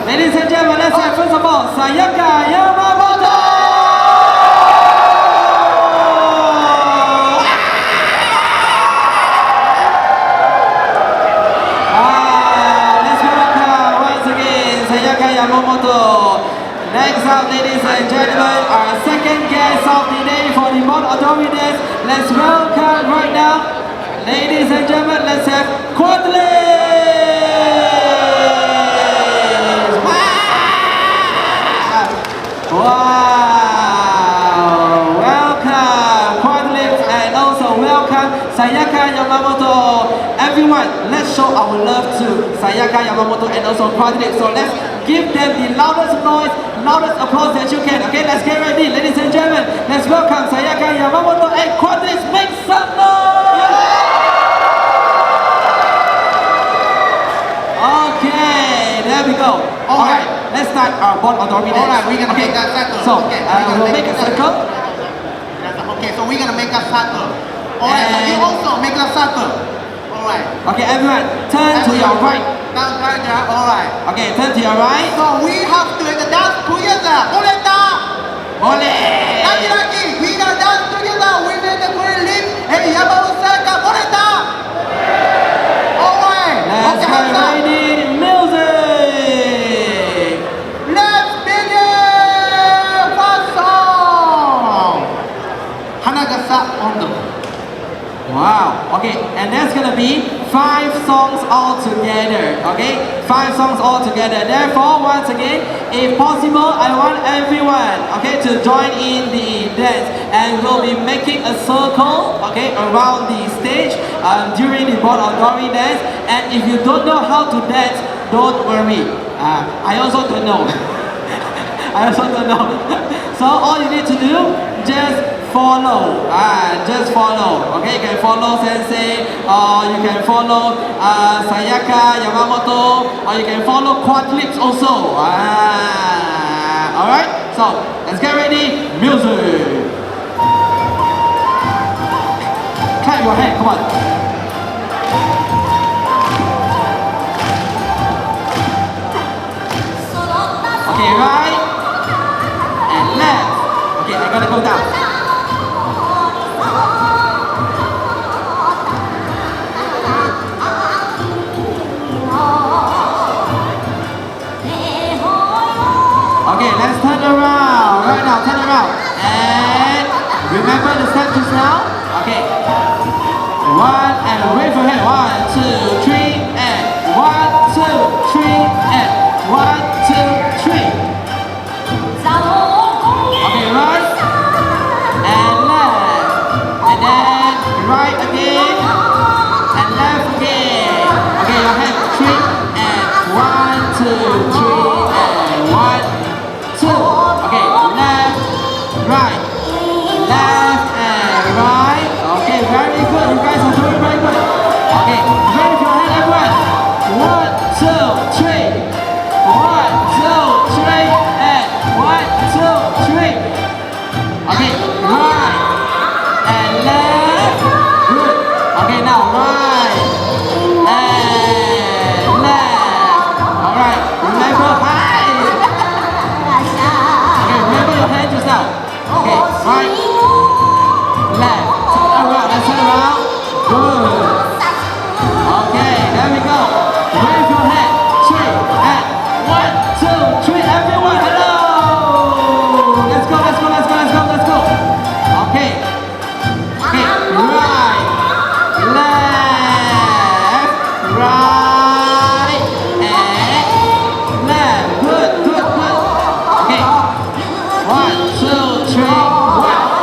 Ladies and gentlemen, let's have first of all Sayaka Yamamoto. Let's welcome once again Sayaka Yamamoto. Next up, ladies and gentlemen, our second guest of the day for the Bon Odori Days. Let's welcome right now, ladies and gentlemen, let's have Quadlis. Wow! Welcome Quadlis and also welcome Sayaka Yamamoto. Everyone, let's show our love to Sayaka Yamamoto and also Quadlis. So let's give them the loudest noise, loudest applause that you can. Okay, let's get ready, ladies and gentlemen. Let's welcome Sayaka Yamamoto and Quadlis. Make some noise! Okay, there we go. Alright, let's start our Bon Odori Days. Alright, we're gonna make that circle. So, Okay, we'll make a circle. Okay, so we're gonna make a circle. Alright, so you also make a circle. Alright. Okay, everyone, turn to your right. Alright. Okay, turn to your right. So we have to dance together. Boleh. Lagi. We gonna dance together. We make the great leap. Hey, Yamamoto Sayaka. Boleh. Alright. Let's get ready, music. Let's begin. First song. Hanagasa Ondo. Wow. Okay, and that's gonna be 5 songs all together. Okay, 5 songs all together. Therefore, once again, if possible, I want everyone, okay, to join in the dance, and we'll be making a circle, okay, around the stage during the Bon Odori dance. And if you don't know how to dance, don't worry. I also don't know. So all you need to do, just follow. Just follow. Okay, you can follow Sensei, or you can follow Sayaka Yamamoto, or you can follow Quadlis also. Alright, so let's get ready. Music. Clap your hand, come on. Okay, right and left. Okay, I gotta go down. Okay, let's turn around. Right now, turn around. And remember the steps just now? Okay. 1 and wave your hand. 1, 2, 3 and 1, 2, 3 and 1, 2, 3. Okay, right and left. And then right again and left again. Okay, your hand 3 and 1, 2, 3 and 1, 2. Okay, left, right, left and right. Okay, very good. You guys are doing very good. Okay, wave your hand, everyone. 1, 2, 3. 1, 2, 3 and 1, 2, 3. Okay, right and left. Good. Okay, now right and left. Alright, remember high. Okay, remember your hand just now. Okay, right, left. Turn around, let's turn around. Good. Okay, there we go. Wave your hand. 3 and 1, 2, 3. Everyone, hello. Let's go. Okay. Okay, right, left, right, and left. Good. Okay. 1, 2, 3.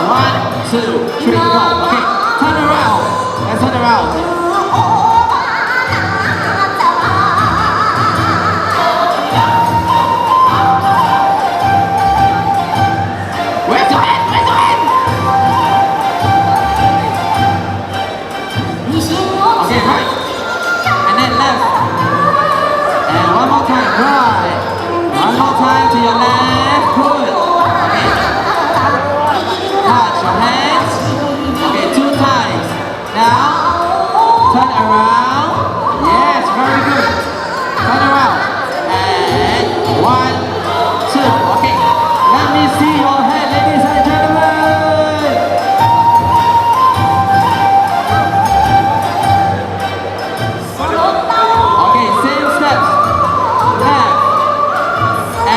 1, 2, 3. Go. Okay. Turn around. Let's turn around. Where's your hand? Okay, right. And then left. 1, 2. Okay. Let me see your hand, ladies and gentlemen. Okay, same steps. Left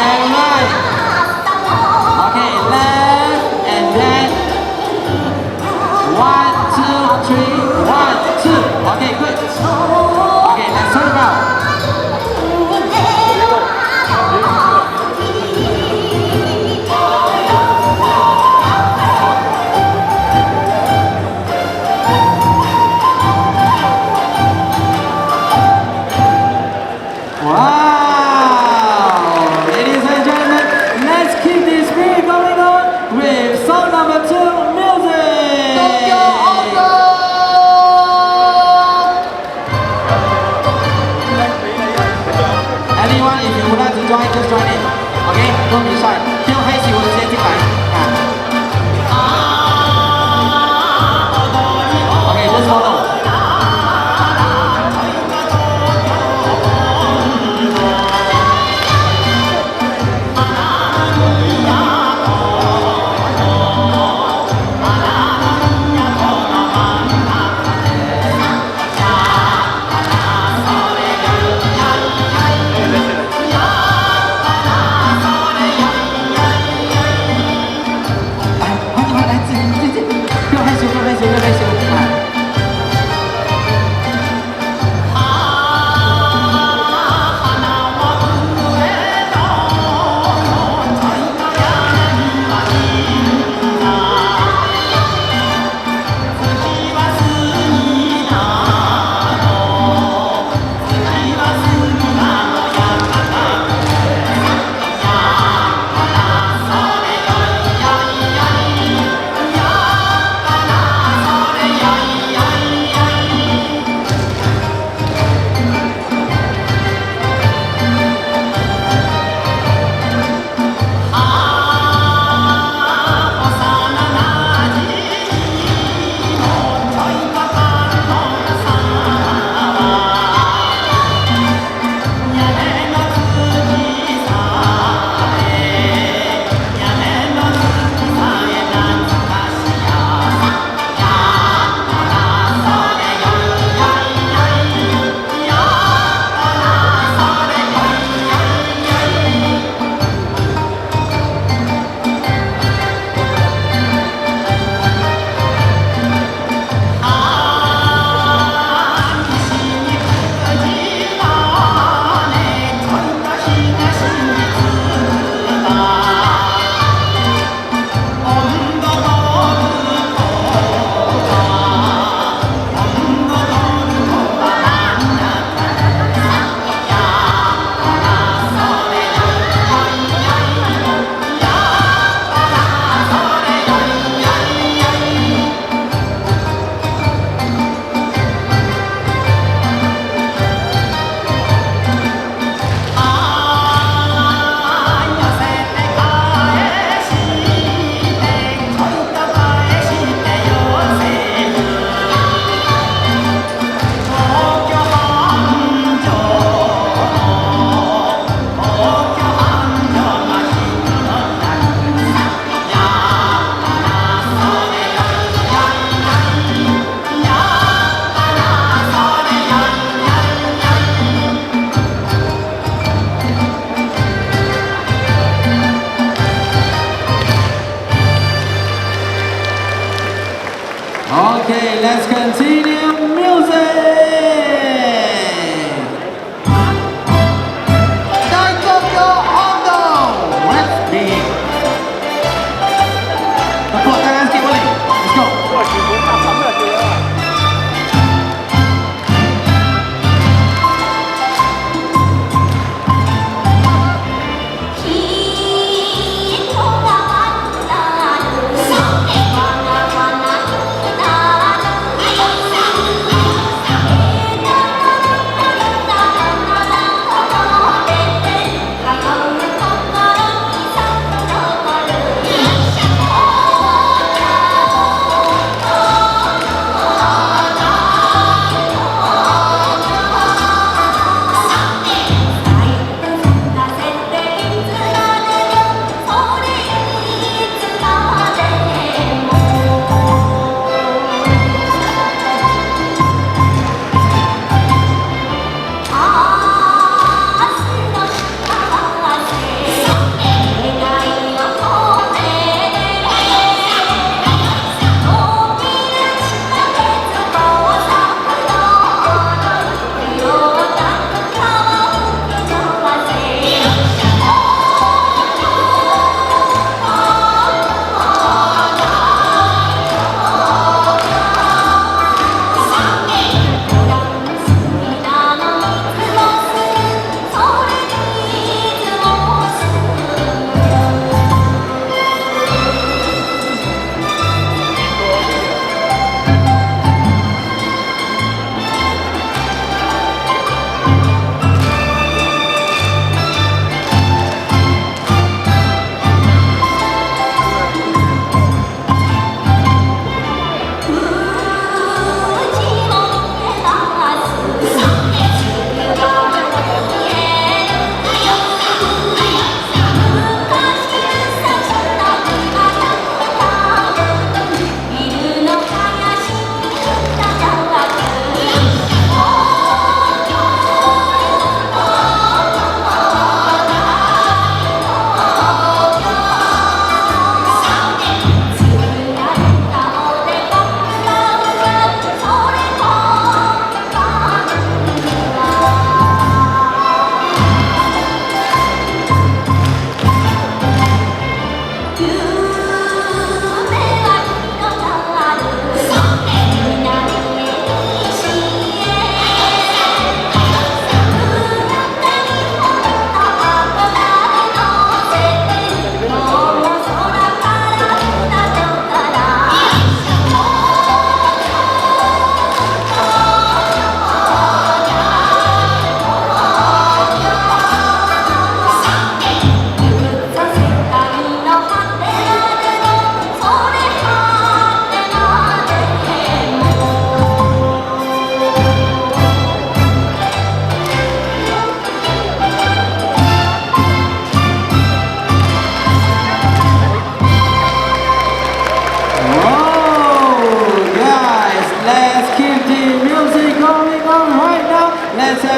and right. Okay, left and then 1, 2, 3. 1, 2. Okay, good. Okay, let's turn around. Wow! Ladies and gentlemen, let's keep this spirit going on with song number 2, music! Tokyo Open! Anyone, if you would like to join, just join in. Okay? Don't be shy. เที่ยวให้สิว先进来。Okay, just follow.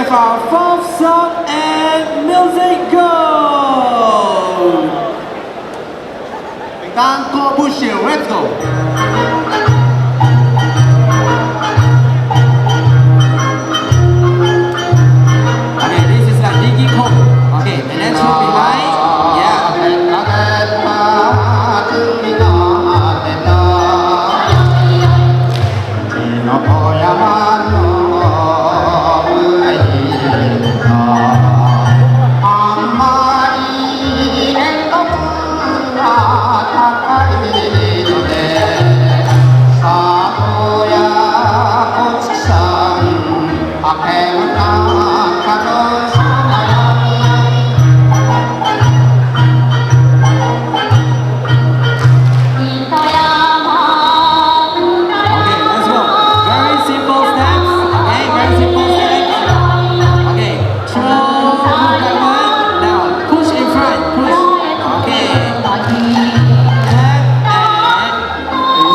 with our fourth song and music go. 일단 꼬부실 Let's go. Okay, this is like Diggy Kong. Okay, and then show behind. Yeah. Okay, let's go. Very simple steps. Okay, very simple steps. Okay, throw backward. Now push in front. Push. Okay. Left and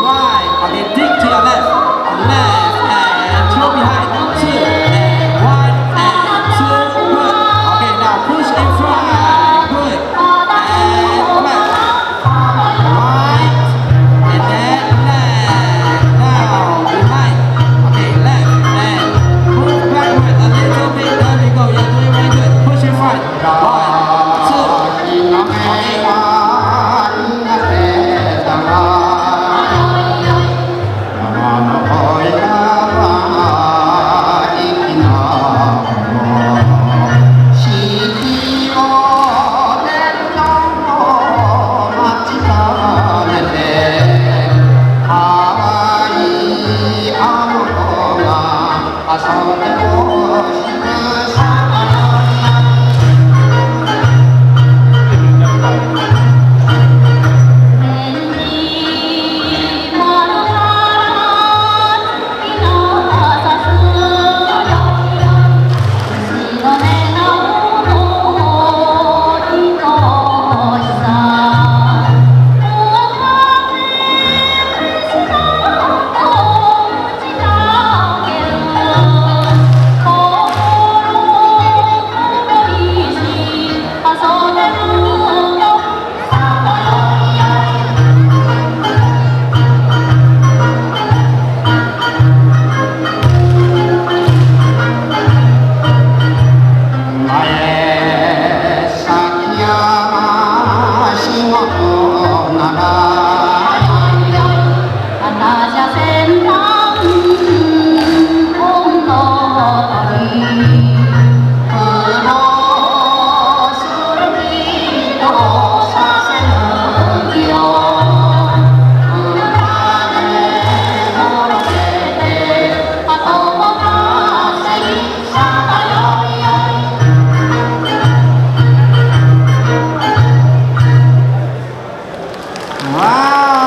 right. Okay, dig to your left. Left and throw behind. 2 and 1 and 2. Good. Okay, now push in front. Good. And left. Right. And then left. Now behind. Okay, left and move backward a little bit. There we go. You're doing very good. Push in front. 1, 2. Okay.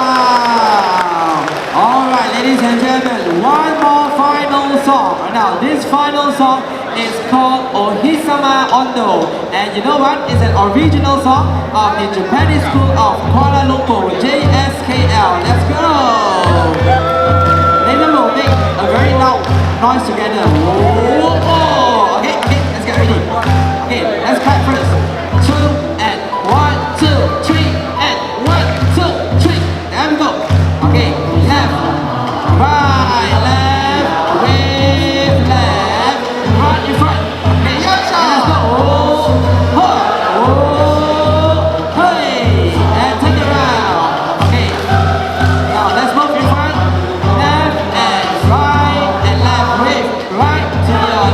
Wow! Alright, ladies and gentlemen, one more final song. Now, this final song is called Ohisama Ondo. And you know what? It's an original song of the Japanese School of Kuala Lumpur, JSKL. Let's go! Maybe we'll make a very loud noise together. Whoa! Okay, let's get ready. Okay, let's clap first. 2 and 1, 2, 3 and 1, 2, 3. There we go. Okay, left, right, left, wave, left, right in front. Okay, let's go. Hey, and turn around. Okay, now let's move in front. Left and left, wave, right to your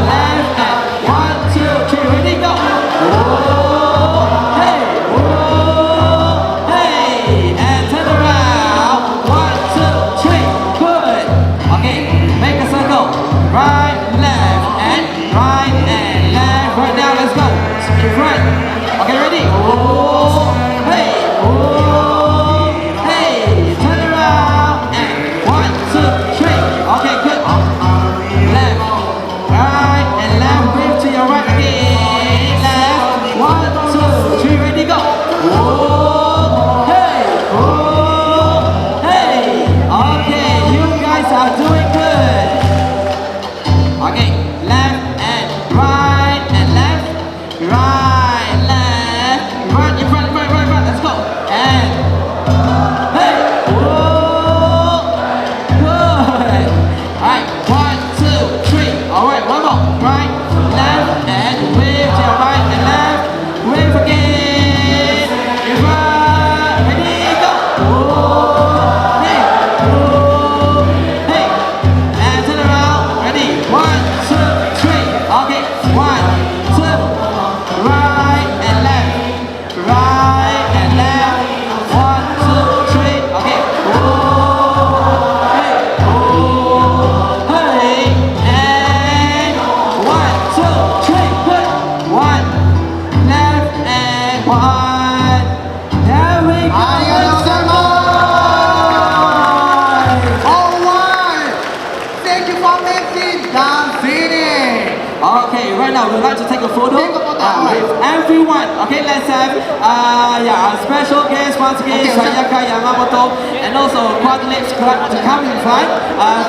Okay, right now we'd like to take a photo Take a photo, alright. with everyone. Okay, let's have our special guest once again, Okay, Sayaka Yamamoto, and also Quadlips Club to come in front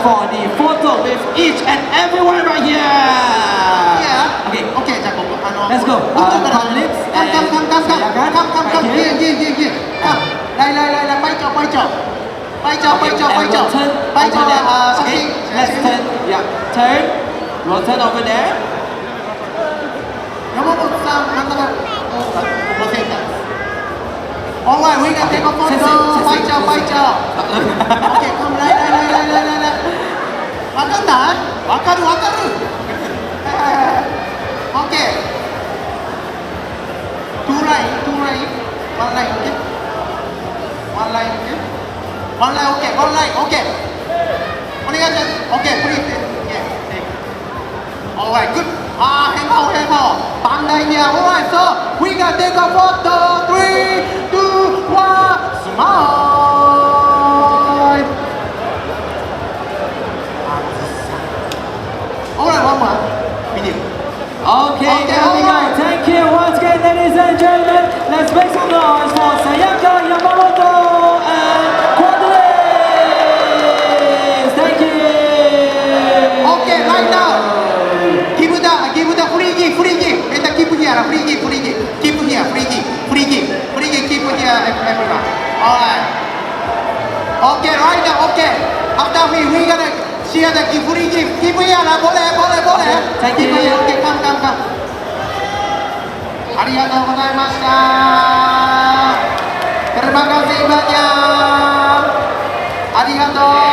for the photo with each and everyone right here. Yeah. Okay, オッケーじゃあここlet's go. 向こうから Quadlips カムカムカムカムカム and カムカムカム Sayaka イエ right イイエイイエイイエイカム来バイチョバイチョバイチョバイチョバイチョ turn バイチョ over there. は写 Okay, 真 let's turn. Yeah, turn. We'll turn over there. 山本さん真ん中ここセンター Alright, we gonna take a photo バイチョバイチョ OK カム来わかんないわかるOK Two line One line OK One line OK One line OK One line OK お願いします OK please Yes Alright good 変顔バンダイニア Alright so we gonna take a photo 3, 2, 1 Smile Alright one more Video Okay, there we go. alright. Thank you once again, ladies and gentlemen. Let's make some noise for Sayaka Yamamoto and Quadlips. Thank you. Okay, right now. Give the free gift. And keep here, free gift. Keep here, free gift, keep here, everyone. Alright. Okay, right now, okay. After we gonna share the free gift. Keep here, boleh. Thank Keep you. here, okay, come. ありがとうございました。Terima kasih banyak. ありがとう。